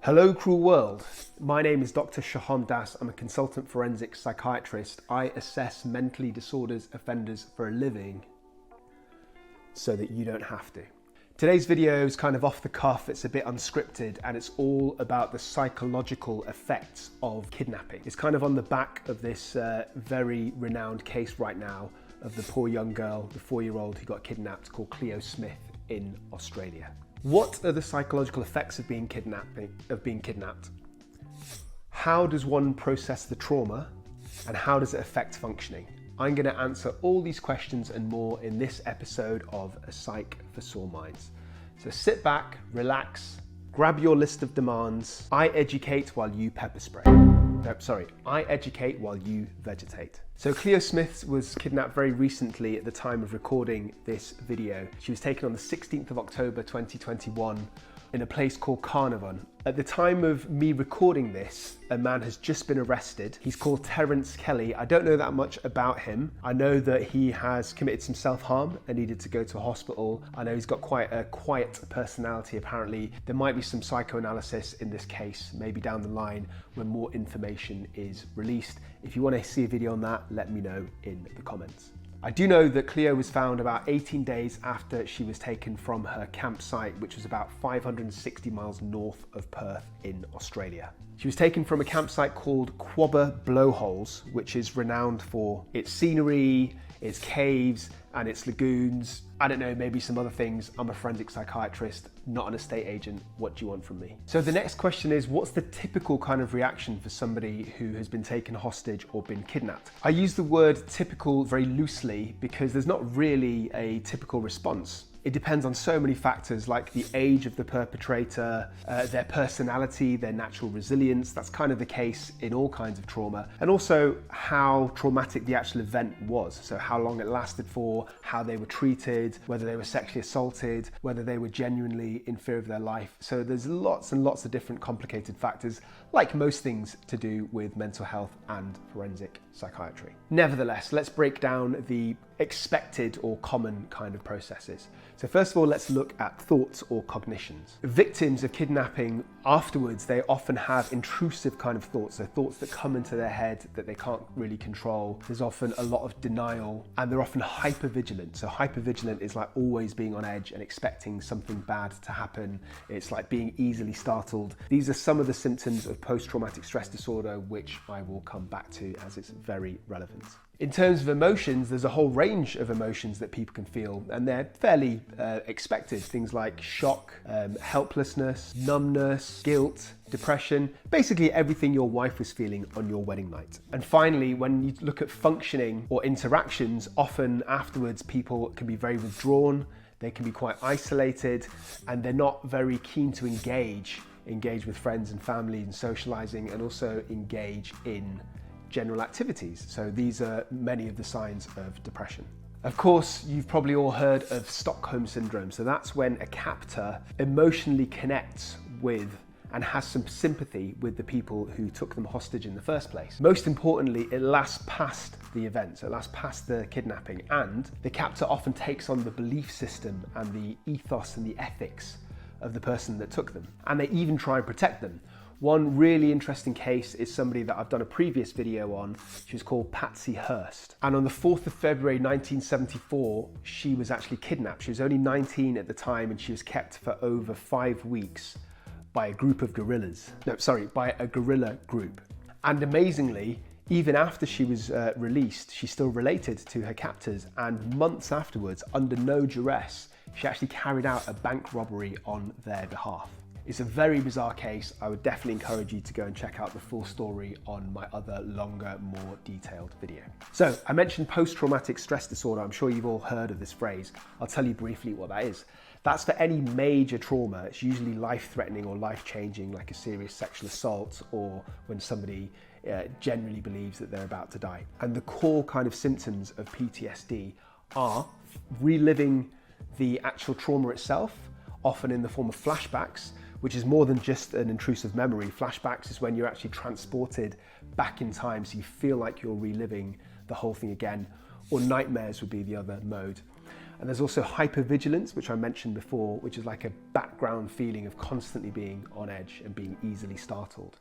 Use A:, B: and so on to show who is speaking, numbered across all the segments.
A: Hello cruel world, my name is Dr. Sohom Das. I'm a consultant forensic psychiatrist. I assess mentally disorders offenders for a living so that you don't have to. Today's video is kind of off the cuff, it's a bit unscripted, and it's all about the psychological effects of kidnapping. It's kind of on the back of this very renowned case right now of the poor young girl, the 4-year-old who got kidnapped, called Cleo Smith in Australia. What are the psychological effects of being kidnapped? How does one process the trauma, and how does it affect functioning? I'm going to answer all these questions and more in this episode of A Psych for Sore Minds. So sit back, relax, grab your list of demands. I educate while you pepper spray. I educate while you vegetate. So Cleo Smith was kidnapped very recently at the time of recording this video. She was taken on the 16th of October 2021 in a place called Carnarvon. At the time of me recording this, a man has just been arrested. He's called Terence Kelly. I don't know that much about him. I know that he has committed some self-harm and needed to go to a hospital. I know he's got quite a quiet personality apparently. There might be some psychoanalysis in this case, maybe down the line when more information is released. If you want to see a video on that, let me know in the comments. I do know that Cleo was found about 18 days after she was taken from her campsite, which was about 560 miles north of Perth in Australia. She was taken from a campsite called 𝐏𝐬𝐲𝐝 Blowholes, which is renowned for its scenery, its caves, and its lagoons. I don't know, maybe some other things. I'm a forensic psychiatrist, not an estate agent. What do you want from me? So the next question is, what's the typical kind of reaction for somebody who has been taken hostage or been kidnapped? I use the word typical very loosely because there's not really a typical response. It depends on so many factors like the age of the perpetrator, their personality, their natural resilience. That's kind of the case in all kinds of trauma. And also how traumatic the actual event was. So how long it lasted for, how they were treated, whether they were sexually assaulted, whether they were genuinely in fear of their life. So there's lots and lots of different complicated factors, like most things to do with mental health and forensic psychiatry. Nevertheless, let's break down the expected or common kind of processes. So first of all, let's look at thoughts or cognitions. Victims of kidnapping, afterwards, they often have intrusive kind of thoughts, so thoughts that come into their head that they can't really control. There's often a lot of denial, and they're often hypervigilant. So hypervigilant is like always being on edge and expecting something bad to happen. It's like being easily startled. These are some of the symptoms of post-traumatic stress disorder, which I will come back to as it's very relevant. In terms of emotions, there's a whole range of emotions that people can feel, and they're fairly expected. Things like shock, helplessness, numbness, guilt, depression, basically everything your wife was feeling on your wedding night. And finally, when you look at functioning or interactions, often afterwards people can be very withdrawn, they can be quite isolated, and they're not very keen to engage with friends and family and socializing, and also engage in general activities. So these are many of the signs of depression. Of course, you've probably all heard of Stockholm syndrome. So that's when a captor emotionally connects with and has some sympathy with the people who took them hostage in the first place. Most importantly, it lasts past the event, so it lasts past the kidnapping, and the captor often takes on the belief system and the ethos and the ethics of the person that took them, and they even try and protect them. One really interesting case is somebody that I've done a previous video on. She was called Patsy Hurst. And on the 4th of February 1974, she was actually kidnapped. She was only 19 at the time, and she was kept for over 5 weeks by a group of guerrillas. By a guerrilla group. And amazingly, even after she was released, she still related to her captors, and months afterwards, under no duress, she actually carried out a bank robbery on their behalf. It's a very bizarre case. I would definitely encourage you to go and check out the full story on my other longer, more detailed video. So I mentioned post-traumatic stress disorder. I'm sure you've all heard of this phrase. I'll tell you briefly what that is. That's for any major trauma. It's usually life-threatening or life-changing, like a serious sexual assault, or when somebody genuinely believes that they're about to die. And the core kind of symptoms of PTSD are reliving the actual trauma itself, often in the form of flashbacks, which is more than just an intrusive memory. Flashbacks is when you're actually transported back in time, so you feel like you're reliving the whole thing again, or nightmares would be the other mode. And there's also hypervigilance, which I mentioned before, which is like a background feeling of constantly being on edge and being easily startled.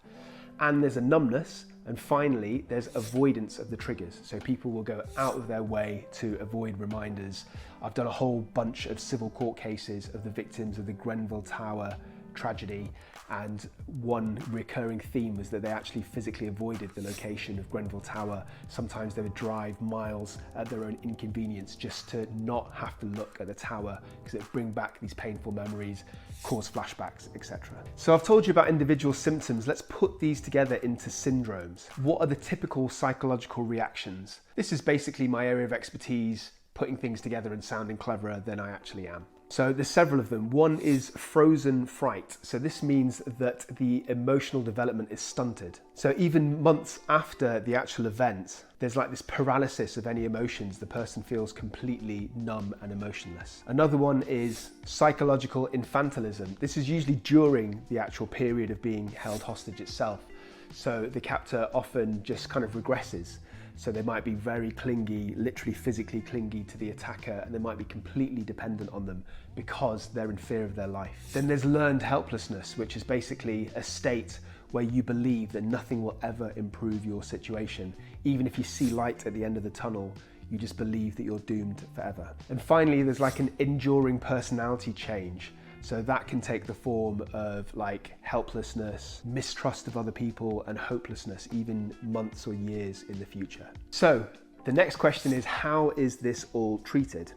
A: And there's a numbness, and finally there's avoidance of the triggers. So people will go out of their way to avoid reminders. I've done a whole bunch of civil court cases of the victims of the Grenfell Tower tragedy, and one recurring theme was that they actually physically avoided the location of Grenfell Tower. Sometimes they would drive miles at their own inconvenience just to not have to look at the tower, because it would bring back these painful memories, cause flashbacks, etc. So I've told you about individual symptoms. Let's put these together into syndromes. What are the typical psychological reactions? This is basically my area of expertise, putting things together and sounding cleverer than I actually am. So there's several of them. One is frozen fright. So this means that the emotional development is stunted. So even months after the actual event, there's like this paralysis of any emotions. The person feels completely numb and emotionless. Another one is psychological infantilism. This is usually during the actual period of being held hostage itself. So the captor often just kind of regresses. So they might be very clingy, literally physically clingy to the attacker, and they might be completely dependent on them because they're in fear of their life. Then there's learned helplessness, which is basically a state where you believe that nothing will ever improve your situation. Even if you see light at the end of the tunnel, you just believe that you're doomed forever. And finally, there's like an enduring personality change. So that can take the form of like helplessness, mistrust of other people, and hopelessness, even months or years in the future. So the next question is, how is this all treated?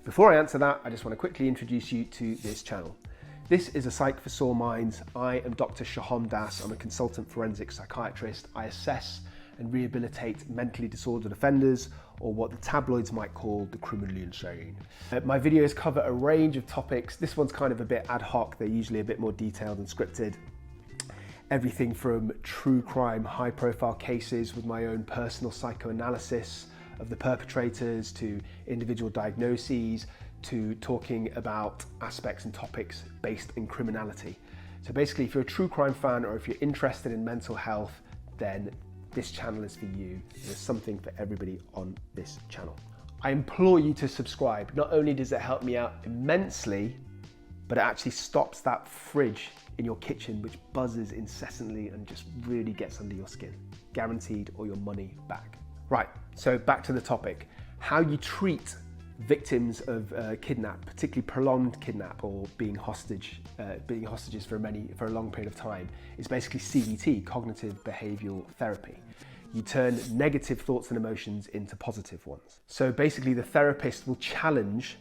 A: Before I answer that, I just want to quickly introduce you to this channel. This is a Psych for Sore Minds. I am Dr. Sohom Das. I'm a consultant forensic psychiatrist. I assess and rehabilitate mentally disordered offenders, or what the tabloids might call the criminally insane. My videos cover a range of topics. This one's kind of a bit ad hoc. They're usually a bit more detailed and scripted. Everything from true crime, high profile cases with my own personal psychoanalysis of the perpetrators, to individual diagnoses, to talking about aspects and topics based in criminality. So basically, if you're a true crime fan, or if you're interested in mental health, then this channel is for you. There's something for everybody on this channel. I implore you to subscribe. Not only does it help me out immensely, but it actually stops that fridge in your kitchen which buzzes incessantly and just really gets under your skin. Guaranteed, or your money back. Right, so back to the topic. How you treat victims of kidnap, particularly prolonged kidnap or being hostages for a long period of time, is basically CBT, cognitive behavioral therapy. You turn negative thoughts and emotions into positive ones. So basically the therapist will challenge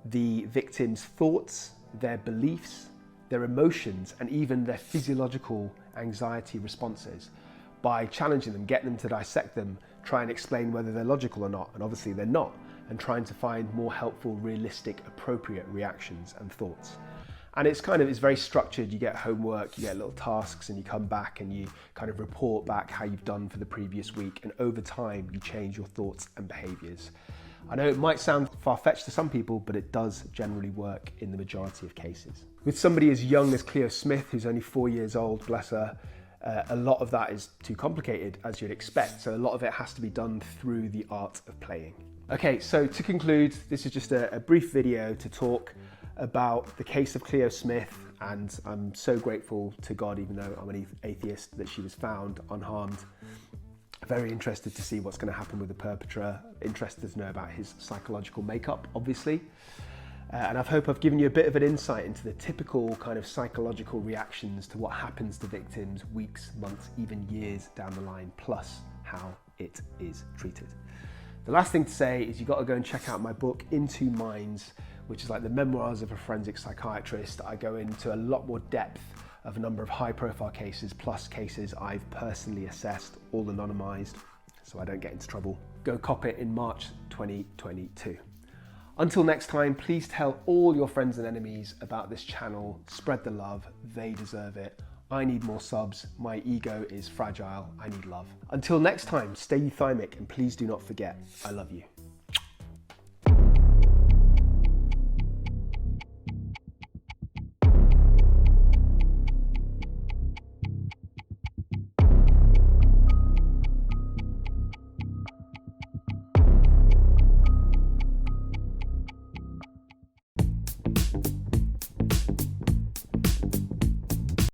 A: the victim's thoughts, their beliefs, their emotions, and even their physiological anxiety responses by challenging them, getting them to dissect them, try and explain whether they're logical or not, and obviously they're not, and trying to find more helpful, realistic, appropriate reactions and thoughts. And it's very structured. You get homework, you get little tasks, and you come back and you kind of report back how you've done for the previous week, and over time you change your thoughts and behaviors. I know it might sound far-fetched to some people, but it does generally work in the majority of cases. With somebody as young as Cleo Smith, who's only 4 years old, bless her, a lot of that is too complicated, as you'd expect. So a lot of it has to be done through the art of playing. Okay, so to conclude, this is just a brief video to talk about the case of Cleo Smith, and I'm so grateful to God, even though I'm an atheist, that she was found unharmed. Very interested to see what's going to happen with the perpetrator, interested to know about his psychological makeup, obviously. And I hope I've given you a bit of an insight into the typical kind of psychological reactions to what happens to victims weeks, months, even years down the line, plus how it is treated. The last thing to say is you've got to go and check out my book, Into Minds, which is like the memoirs of a forensic psychiatrist. I go into a lot more depth of a number of high profile cases, plus cases I've personally assessed, all anonymized, so I don't get into trouble. Go cop it in March 2022. Until next time, please tell all your friends and enemies about this channel. Spread the love, they deserve it. I need more subs, my ego is fragile, I need love. Until next time, stay euthymic, and please do not forget, I love you.